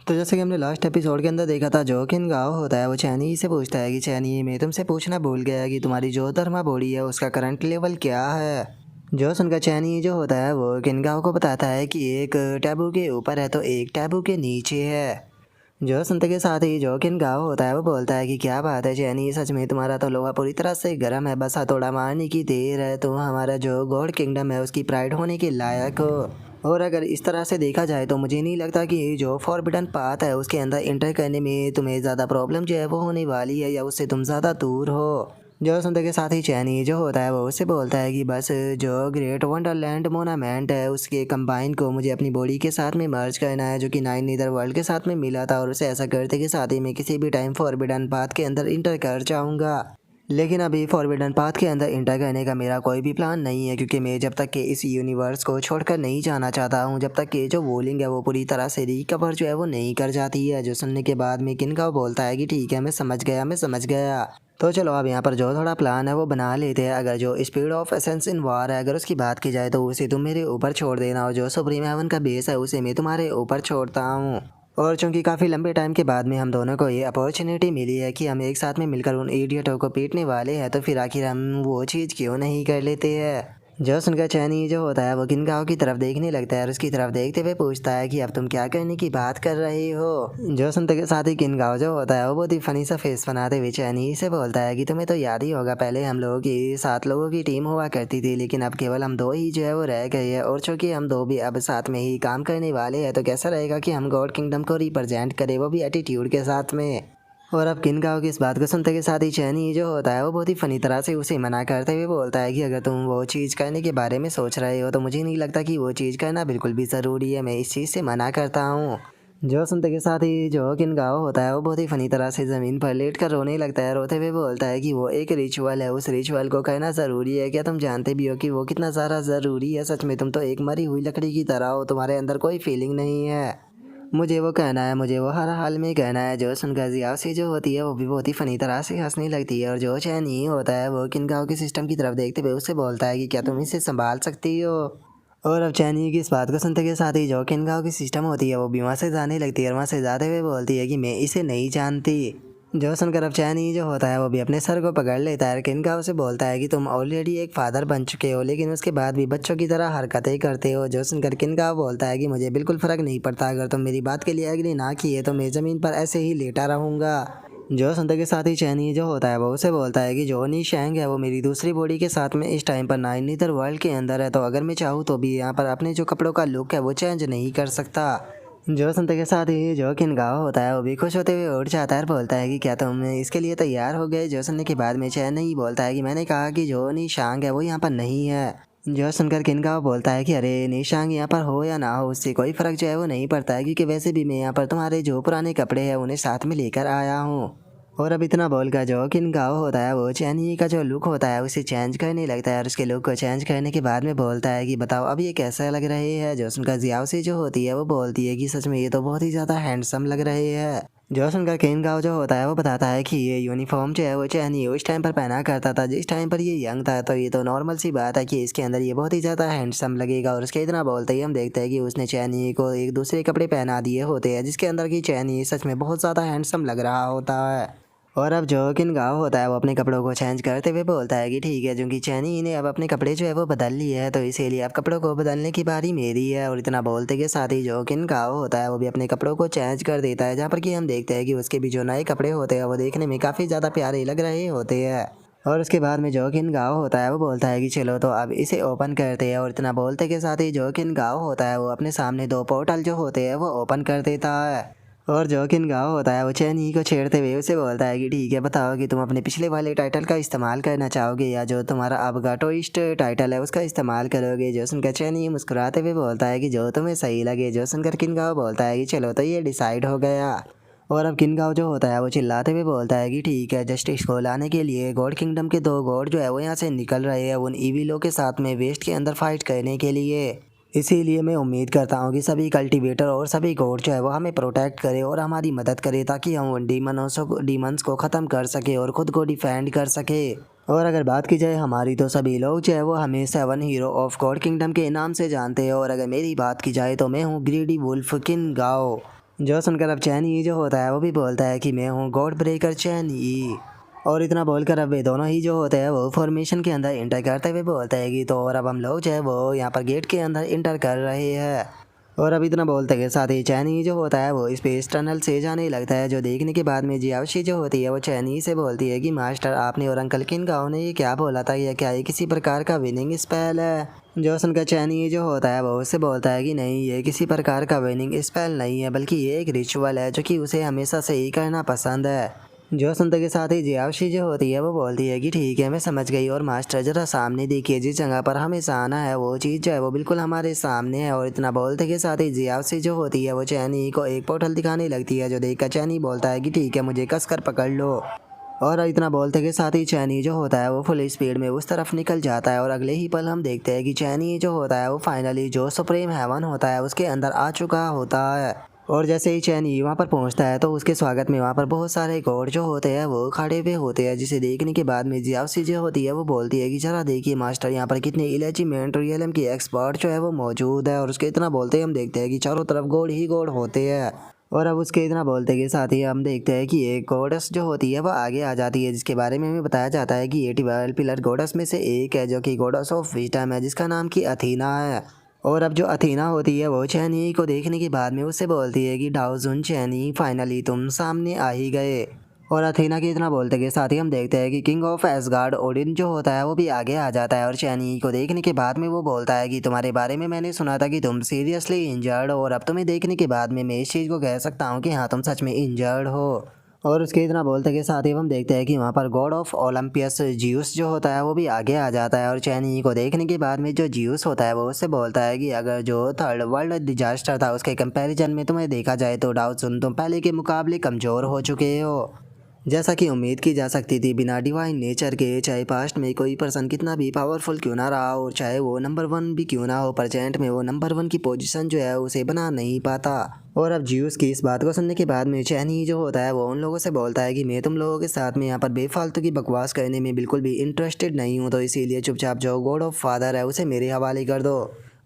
तो जैसे कि हमने लास्ट एपिसोड के अंदर देखा था, जो किनगाओ होता है वो चैनी से पूछता है कि चैनी, मैं तुमसे पूछना भूल गया कि तुम्हारी जो धर्मा बॉडी है उसका करंट लेवल क्या है। जो सुनकर चैनी जो होता है वो किनगाओ को बताता है कि एक टैबू के ऊपर है तो एक टैबू के नीचे है। जो सुनते के साथ ही जो किनगाओ होता है वो बोलता है कि क्या बात है चैनी, सच में तुम्हारा तो लोहा पूरी तरह से गर्म है, बस हथौड़ा मारने की देर है, तुम हमारा जो गॉड किंगडम है उसकी प्राइड होने के लायक हो। और अगर इस तरह से देखा जाए तो मुझे नहीं लगता कि जो फॉरबिडन पाथ है उसके अंदर एंटर करने में तुम्हें ज़्यादा प्रॉब्लम जो है वो होने वाली है, या उससे तुम ज़्यादा दूर हो। जो सुनते के साथ ही चैनी जो होता है वो उससे बोलता है कि बस जो ग्रेट वंडरलैंड मोनामेंट है उसके कंबाइन को मुझे अपनी बॉडी के साथ में मर्ज करना है, जो कि नाइन नीदर वर्ल्ड के साथ में मिला था, और उसे ऐसा करते के साथ ही मैं किसी भी टाइम फॉरबिडन पाथ के अंदर इंटर कर जाऊँगा। लेकिन अभी फॉरबिडन पाथ के अंदर इंटर करने का मेरा कोई भी प्लान नहीं है, क्योंकि मैं जब तक कि इस यूनिवर्स को छोड़कर नहीं जाना चाहता हूँ, जब तक कि जो वोलिंग है वो पूरी तरह से रिकवर जो है वो नहीं कर जाती है। जो सुनने के बाद में किनगाओ बोलता है कि ठीक है, मैं समझ गया। तो चलो अब यहाँ पर जो थोड़ा प्लान है वो बना लेते हैं। अगर जो स्पीड ऑफ एसेंस इन वार है अगर उसकी बात की जाए तो उसे तुम मेरे ऊपर छोड़ देना, और जो सुप्रीम हेवन का बेस है उसे मैं तुम्हारे ऊपर छोड़ता हूँ। और चूंकि काफ़ी लंबे टाइम के बाद में हम दोनों को ये अपॉर्चुनिटी मिली है कि हम एक साथ में मिलकर उन इडियटों को पीटने वाले हैं, तो फिर आखिर हम वो चीज़ क्यों नहीं कर लेते हैं। जो सुनकर चैनी जो होता है वो किनगाओ की तरफ देखने लगता है और उसकी तरफ देखते हुए पूछता है कि अब तुम क्या करने की बात कर रहे हो। जो सुनते के साथ ही किनगाओ जो होता है वो बहुत ही फनी सा फेस बनाते हुए चैनी से बोलता है कि तुम्हें तो याद ही होगा, पहले हम लोगों की 7 लोगों की टीम हुआ करती थी, लेकिन अब केवल हम 2 ही जो है वो रह गए हैं, और चूंकि हम 2 भी अब साथ में ही काम करने वाले हैं तो कैसा रहेगा कि हम गॉड किंगडम को रिप्रेजेंट करें, वो भी एटीट्यूड के साथ में। और अब किनगाओ की इस बात को सुनते के साथ ही चैनी जो होता है वो बहुत ही फनी तरह से उसे मना करते हुए बोलता है कि अगर तुम वो चीज़ करने के बारे में सोच रहे हो तो मुझे नहीं लगता कि वो चीज़ करना बिल्कुल भी ज़रूरी है, मैं इस चीज़ से मना करता हूँ। जो सुनते के साथ ही जो किनगाओ होता है वो बहुत ही फनी तरह से ज़मीन पर लेट कर रोने लगता है, रोते हुए बोलता है कि वो एक रिचुअल है, उस रिचुअल को करना ज़रूरी है, क्या तुम जानते भी हो कि वो कितना ज़्यादा ज़रूरी है। सच में तुम तो एक मरी हुई लकड़ी की तरह हो, तुम्हारे अंदर कोई फीलिंग नहीं है। मुझे वो कहना है, मुझे वो हर हाल में कहना है। जो सुनकर जिया से जो होती है वो भी बहुत ही फनी तरह से हंसने लगती है, और जो चैनी होता है वो किनगाओ के सिस्टम की तरफ देखते हुए उससे बोलता है कि क्या तुम इसे संभाल सकती हो। और अब चैनी की इस बात को सुनते के साथ ही जो किनगाओ की सिस्टम होती है वो भी वहाँ से जाने लगती है, और वहाँ से जाते हुए बोलती है कि मैं इसे नहीं जानती। जो सुनकर अब चैनी जो होता है वो भी अपने सर को पकड़ लेता है, किनगाओ से बोलता है कि तुम ऑलरेडी एक फादर बन चुके हो, लेकिन उसके बाद भी बच्चों की तरह हरकतें करते हो। जो सुनकर किनगाओ बोलता है कि मुझे बिल्कुल फ़र्क नहीं पड़ता, अगर तुम मेरी बात के लिए एग्री ना किए तो मैं ज़मीन पर ऐसे ही लेटा रहूँगा। जो सुनते के साथ ही चैनी जो होता है वो उसे बोलता है कि जो नी शैंग है वो मेरी दूसरी बॉडी के साथ में इस टाइम पर नाइन नीदर वर्ल्ड के अंदर है, तो अगर मैं चाहूँ तो भी यहाँ पर अपने जो कपड़ों का लुक है वो चेंज नहीं कर सकता। जो सुनते के साथ ही जो किनगाओ होता है वो भी खुश होते हुए उठ जाता है और बोलता है कि क्या तुम इसके लिए तैयार हो गए। जो सुनने के बाद में चैन नहीं बोलता है कि मैंने कहा कि जो निशांग है वो यहाँ पर नहीं है। जो सुनकर किनगाओ बोलता है कि अरे निशांग यहाँ पर हो या ना हो उससे कोई फ़र्क जो है वो नहीं पड़ता है, क्योंकि वैसे भी मैं यहाँ पर तुम्हारे जो पुराने कपड़े हैं उन्हें साथ में लेकर आया हूँ। और अब इतना बोलकर जो किनगाओ होता है वो चैनी का जो लुक होता है उसे चेंज करने लगता है, और उसके लुक को चेंज करने के बाद में बोलता है कि बताओ अब ये कैसा लग रहे हैं। जो सुनकर जियाओ से जो होती है वो बोलती है कि सच में ये तो बहुत ही ज़्यादा हैंडसम लग रहे हैं। जो सुनकर किनगाओ जो होता है वो बताता है कि ये यूनिफॉर्म जो है वो चैनी उस टाइम पर पहना करता था जिस टाइम पर ये यंग था, तो ये तो नॉर्मल सी बात है कि इसके अंदर ये बहुत ही ज़्यादा हैंडसम लगेगा। और उसके इतना बोलते ही हम देखते हैं कि उसने चैनी को एक दूसरे कपड़े पहना दिए होते हैं, जिसके अंदर की चैनी सच में बहुत ज़्यादा हैंडसम लग रहा होता है। और अब जो किनगाओ होता है वो अपने कपड़ों को चेंज करते हुए बोलता है कि ठीक है, क्योंकि चैनी ने अब अपने कपड़े जो है वो बदल लिए हैं, तो इसीलिए अब कपड़ों को बदलने की बारी मेरी है। और इतना बोलते के साथ ही जो किनगाओ होता है वो भी अपने कपड़ों को चेंज कर देता है, जहाँ पर कि हम देखते हैं कि उसके भी जो नए कपड़े होते हैं वो देखने में काफ़ी ज़्यादा प्यारे लग रहे होते हैं। और उसके बाद में जो किनगाओ होता है वो बोलता है कि चलो तो अब इसे ओपन करते हैं। और इतना बोलते के साथ ही जो किनगाओ होता है वो अपने सामने 2 पोर्टल जो होते हैं वो ओपन कर देता है। और जो किनगाओ होता है वो चैनी को छेड़ते हुए उसे बोलता है कि ठीक है, बताओ कि तुम अपने पिछले वाले टाइटल का इस्तेमाल करना चाहोगे या जो तुम्हारा अब का टोइस्ट टाइटल है उसका इस्तेमाल करोगे। जो सुनकर चैनी मुस्कुराते हुए बोलता है कि जो तुम्हें सही लगे। जो सुनकर किनगाओ बोलता है कि चलो तो ये डिसाइड हो गया। और अब किनगाओ जो होता है वो चिल्लाते हुए बोलता है कि ठीक है, जस्टिस को लाने के लिए गॉड किंगडम के 2 गॉड जो है वो यहाँ से निकल रहे हैं उन ईविलों के साथ में वेस्ट के अंदर फाइट करने के लिए। इसीलिए मैं उम्मीद करता हूँ कि सभी कल्टीवेटर और सभी गॉड जो है वो हमें प्रोटेक्ट करे और हमारी मदद करे, ताकि हम उन डीमंस को ख़त्म कर सके और ख़ुद को डिफेंड कर सके। और अगर बात की जाए हमारी, तो सभी लोग जो है वो हमें 7 हीरो ऑफ गॉड किंगडम के नाम से जानते हैं। और अगर मेरी बात की जाए तो मैं हूँ ग्रीडी वुल्फ किनगाओ। जो सुनकर अब चैनी जो होता है वो भी बोलता है कि मैं हूँ गॉड ब्रेकर चैनी। और इतना बोलकर अब वे दोनों ही जो होते हैं वो फॉर्मेशन के अंदर इंटर करते हुए बोलते हैं कि तो और अब हम लोग जो है वो यहाँ पर गेट के अंदर इंटर कर रहे हैं। और अब इतना बोलते के साथ ही चैनी जो होता है वो स्पेस टनल से जाने लगता है, जो देखने के बाद में जियावशी जो होती है वो चैनी से बोलती है कि मास्टर आपने और अंकल किन गाँव ने ये क्या बोला था, या क्या ये किसी प्रकार का विनिंग स्पेल है। जो सुनकर चैनी जो होता है वो उससे बोलता है कि नहीं, ये किसी प्रकार का विनिंग स्पेल नहीं है, बल्कि ये एक रिचुअल है जो कि उसे हमेशा से ही करना पसंद है। जो सुनते के साथ ही जियावशी जो होती है वो बोलती है कि ठीक है मैं समझ गई, और मास्टर जरा सामने देखिए, जिस जगह पर हमें आना है वो चीज़ जो है वो बिल्कुल हमारे सामने है। और इतना बोलते के साथ ही जियावशी जो होती है वो चैनी को एक पोर्टल दिखाने लगती है, जो देखकर चैनी बोलता है कि ठीक है मुझे कसकर पकड़ लो। और इतना बोलते के साथ ही चैनी जो होता है वो फुल स्पीड में उस तरफ निकल जाता है, और अगले ही पल हम देखते हैं कि चैनी जो होता है वो फाइनली जो सुप्रीम हेवन होता है उसके अंदर आ चुका होता है। और जैसे ही चैनी वहाँ पर पहुँचता है तो उसके स्वागत में वहाँ पर बहुत सारे गॉड जो होते हैं वो खड़े हुए होते हैं, जिसे देखने के बाद में जियावशी जो होती है वो बोलती है कि जरा देखिए मास्टर यहाँ पर कितने इलेजिमेंट रियलम की एक्सपर्ट जो है वो मौजूद है। और उसके इतना बोलते ही हम देखते हैं कि चारों तरफ गॉड ही गॉड होते हैं। और अब उसके इतना बोलते के साथ ही हम देखते हैं कि एक गॉडेस जो होती है वो आगे आ जाती है, जिसके बारे में हमें बताया जाता है कि ये 12 पिलर गॉडेस में से एक है, जो कि गॉडेस ऑफ विजडम है, जिसका नाम की अथीना है। और अब जो अथीना होती है वो चैनी को देखने के बाद में उससे बोलती है कि डाउजुन चैनी फाइनली तुम सामने आ ही गए। और अथीना के इतना बोलते के साथ ही हम देखते हैं कि किंग ऑफ एसगार्ड ओडिन जो होता है वो भी आगे आ जाता है, और चैनी को देखने के बाद में वो बोलता है कि तुम्हारे बारे में मैंने सुना था कि तुम सीरियसली इंजर्ड हो, और अब तुम्हें देखने के बाद में मैं इस चीज़ को कह सकता हूँ कि हाँ तुम सच में इंजर्ड हो। और उसके इतना बोलते के साथ ही हम देखते हैं कि वहाँ पर गॉड ऑफ ओलंपियस जियूस जो होता है वो भी आगे आ जाता है, और चैनी को देखने के बाद में जो जियूस होता है वो उससे बोलता है कि अगर जो थर्ड वर्ल्ड डिजास्टर था उसके कंपैरिजन में तुम्हें देखा जाए तो डाउजुन तुम पहले के मुकाबले कमज़ोर हो चुके हो। जैसा कि उम्मीद की जा सकती थी, बिना डिवाइन नेचर के चाहे पास्ट में कोई पर्सन कितना भी पावरफुल क्यों ना रहा हो, चाहे वो नंबर 1 भी क्यों ना हो, प्रेजेंट में वो नंबर 1 की पोजीशन जो है उसे बना नहीं पाता। और अब जियूस की इस बात को सुनने के बाद में चैनी जो होता है वो उन लोगों से बोलता है कि मैं तुम लोगों के साथ में यहाँ पर बेफालतू की बकवास करने में बिल्कुल भी इंटरेस्टेड नहीं हूँ, तो इसीलिए चुपचाप जो गॉड ऑफ फादर है उसे मेरे हवाले कर दो।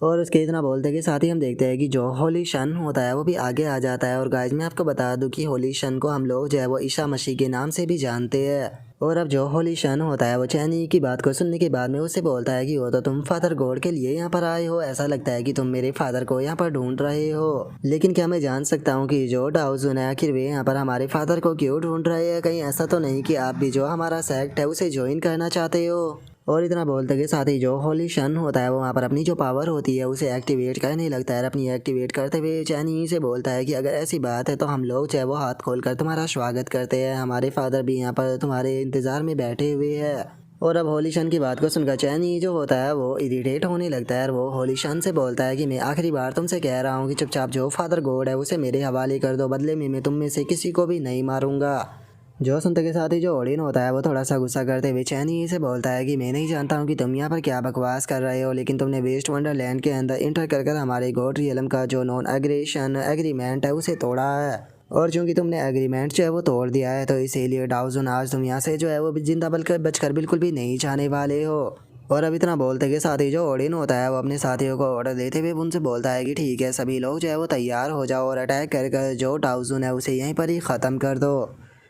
और उसके इतना बोलते के साथ ही हम देखते हैं कि जो होली शन होता है वो भी आगे आ जाता है। और गाइज मैं आपको बता दूं कि होली शन को हम लोग जो है वो ईसा मसीह के नाम से भी जानते हैं। और अब जो होली शन होता है वो चैनी की बात को सुनने के बाद में उससे बोलता है कि वो तो तुम फादर गॉड के लिए यहाँ पर आए हो, ऐसा लगता है कि तुम मेरे फादर को यहाँ पर ढूंढ रहे हो, लेकिन क्या मैं जान सकता हूँ कि जो डाउजुन है आखिर वे यहाँ पर हमारे फादर को क्यों ढूंढ रहे हैं? कहीं ऐसा तो नहीं कि आप भी जो हमारा सेक्ट है उसे ज्वाइन करना चाहते हो? और इतना बोलते के साथ ही जो होली शन होता है वो वहाँ पर अपनी जो पावर होती है उसे एक्टिवेट करने लगता है। अपनी एक्टिवेट करते हुए चैनी से बोलता है कि अगर ऐसी बात है तो हम लोग चाहे वो हाथ खोल कर तुम्हारा स्वागत करते हैं, हमारे फादर भी यहाँ पर तुम्हारे इंतज़ार में बैठे हुए हैं। और अब होली शन की बात को सुनकर चैनी जो होता है वो इरिटेट होने लगता है, और वो होली शन से बोलता है कि मैं आखिरी बार तुमसे कह रहा हूँ कि चुपचाप जो फादर गॉड है उसे मेरे हवाले कर दो, बदले में मैं तुम में से किसी को भी नहीं मारूंगा। जो सुनते के साथ ही जो ओडिन होता है वो थोड़ा सा गुस्सा करते हुए चैनी से बोलता है कि मैं नहीं जानता हूँ कि तुम यहाँ पर क्या बकवास कर रहे हो, लेकिन तुमने वेस्ट वंडरलैंड के अंदर इंटर कर हमारे गॉड रियलम का जो नॉन एग्रेशन एग्रीमेंट है उसे तोड़ा है। और चूंकि तुमने एग्रीमेंट जो है वो तोड़ दिया है तो इसीलिए डाउजुन आज तुम यहाँ से जो है वो जिंदा बचकर बिल्कुल भी नहीं जाने वाले हो। और अब इतना बोलते के साथ ही जो ओडिन होता है वो अपने साथियों को ऑर्डर देते हुए उनसे बोलता है कि ठीक है सभी लोग जो है वो तैयार हो जाओ, और अटैक कर जो डाउजुन है उसे यहीं पर ही ख़त्म कर दो।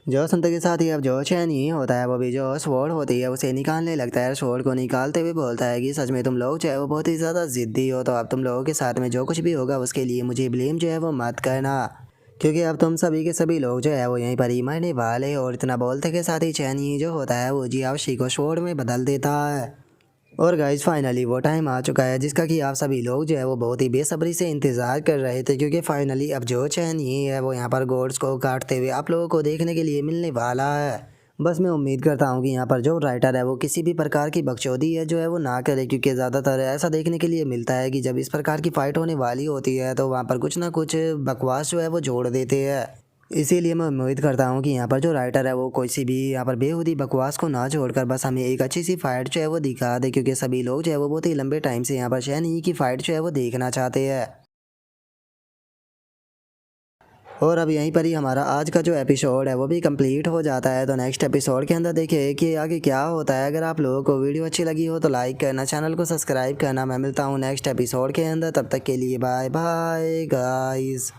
जो सुनते के साथ ही अब जो चैनी होता है वो भी जो स्वॉर्ड होती है उसे निकालने लगता है। स्वॉर्ड को निकालते हुए बोलता है कि सच में तुम लोग जो है वो बहुत ही ज़्यादा ज़िद्दी हो, तो अब तुम लोगों के साथ में जो कुछ भी होगा उसके लिए मुझे ब्लेम जो है वो मत करना, क्योंकि अब तुम सभी के सभी लोग जो है वो यहीं पर ही मरने वाले। और इतना बोलते के साथ ही चैनी जो होता है वो जियावशी को स्वॉर्ड में बदल देता है। और गाइज फाइनली वो टाइम आ चुका है जिसका कि आप सभी लोग जो है वो बहुत ही बेसब्री से इंतज़ार कर रहे थे, क्योंकि फाइनली अब जो चैनी है वो यहाँ पर गॉड्स को काटते हुए आप लोगों को देखने के लिए मिलने वाला है। बस मैं उम्मीद करता हूँ कि यहाँ पर जो राइटर है वो किसी भी प्रकार की बकचोदी है जो है वो ना करे, क्योंकि ज़्यादातर ऐसा देखने के लिए मिलता है कि जब इस प्रकार की फ़ाइट होने वाली होती है तो वहाँ पर कुछ ना कुछ बकवास जो है वो जोड़ देते हैं। इसीलिए मैं उम्मीद करता हूँ कि यहाँ पर जो राइटर है वो कोई सी भी यहाँ पर बेहूदी बकवास को ना छोड़कर बस हमें एक अच्छी सी फाइट जो है वो दिखा दे, क्योंकि सभी लोग जो है वो बहुत ही लंबे टाइम से यहाँ पर चैनी की फाइट जो है वो देखना चाहते हैं। और अब यहीं पर ही हमारा आज का जो एपिसोड है वो भी कंप्लीट हो जाता है, तो नेक्स्ट एपिसोड के अंदर देखिए कि आगे क्या होता है। अगर आप लोगों को वीडियो अच्छी लगी हो तो लाइक करना, चैनल को सब्सक्राइब करना। मैं मिलता हूँ नेक्स्ट एपिसोड के अंदर, तब तक के लिए बाय बाय गाइस।